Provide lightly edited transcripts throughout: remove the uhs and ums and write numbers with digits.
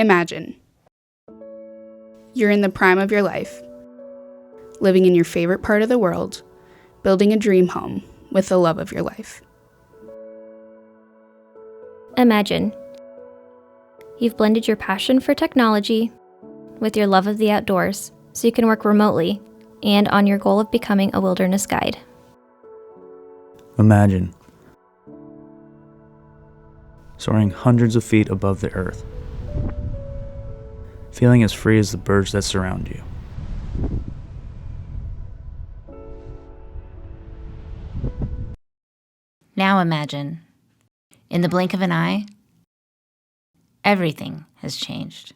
Imagine you're in the prime of your life, living in your favorite part of the world, building a dream home with the love of your life. Imagine you've blended your passion for technology with your love of the outdoors so you can work remotely and on your goal of becoming a wilderness guide. Imagine soaring hundreds of feet above the earth, feeling as free as the birds that surround you. Now imagine, in the blink of an eye, everything has changed.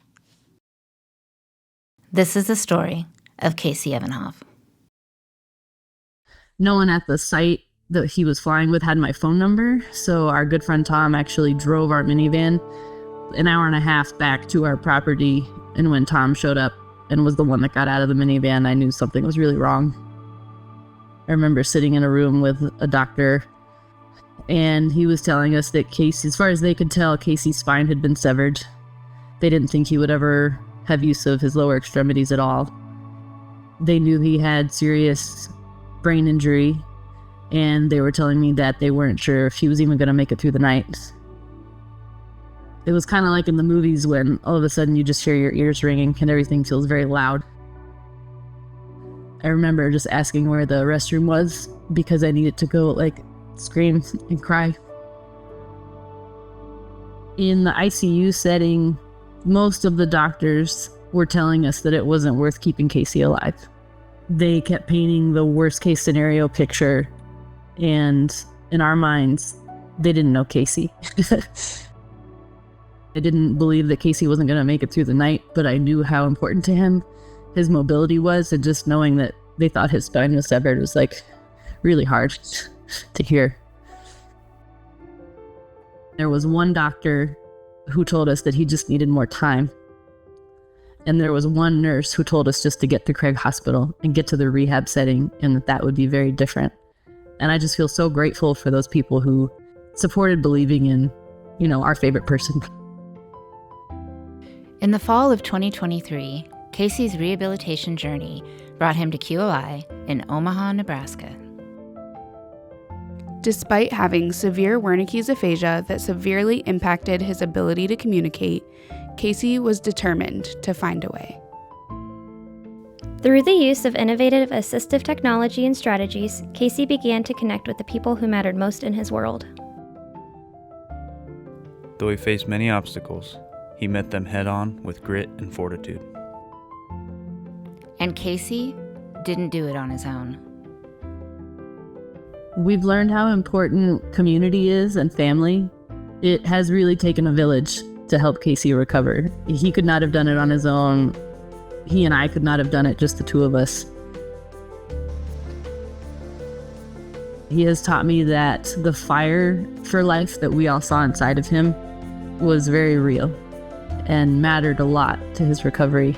This is the story of Casey Evanoff. No one at the site that he was flying with had my phone number, so our good friend Tom actually drove our minivan an hour and a half back to our property, and when Tom showed up and was the one that got out of the minivan, I knew something was really wrong. I remember sitting in a room with a doctor, and he was telling us that Casey, as far as they could tell, Casey's spine had been severed. They didn't think he would ever have use of his lower extremities at all. They knew he had serious brain injury, and they were telling me that they weren't sure if he was even going to make it through the night. It was kind of like in the movies when all of a sudden you just hear your ears ringing and everything feels very loud. I remember just asking where the restroom was because I needed to go scream and cry. In the ICU setting, most of the doctors were telling us that it wasn't worth keeping Casey alive. They kept painting the worst case scenario picture, and in our minds, they didn't know Casey. I didn't believe that Casey wasn't going to make it through the night, but I knew how important to him his mobility was, and just knowing that they thought his spine was severed was really hard to hear. There was one doctor who told us that he just needed more time. And there was one nurse who told us just to get to Craig Hospital and get to the rehab setting, and that would be very different. And I just feel so grateful for those people who supported believing in, our favorite person. In the fall of 2023, Casey's rehabilitation journey brought him to QLI in Omaha, Nebraska. Despite having severe Wernicke's aphasia that severely impacted his ability to communicate, Casey was determined to find a way. Through the use of innovative assistive technology and strategies, Casey began to connect with the people who mattered most in his world. Though he faced many obstacles, he met them head-on with grit and fortitude. And Casey didn't do it on his own. We've learned how important community is and family. It has really taken a village to help Casey recover. He could not have done it on his own. He and I could not have done it, just the two of us. He has taught me that the fire for life that we all saw inside of him was very real and mattered a lot to his recovery.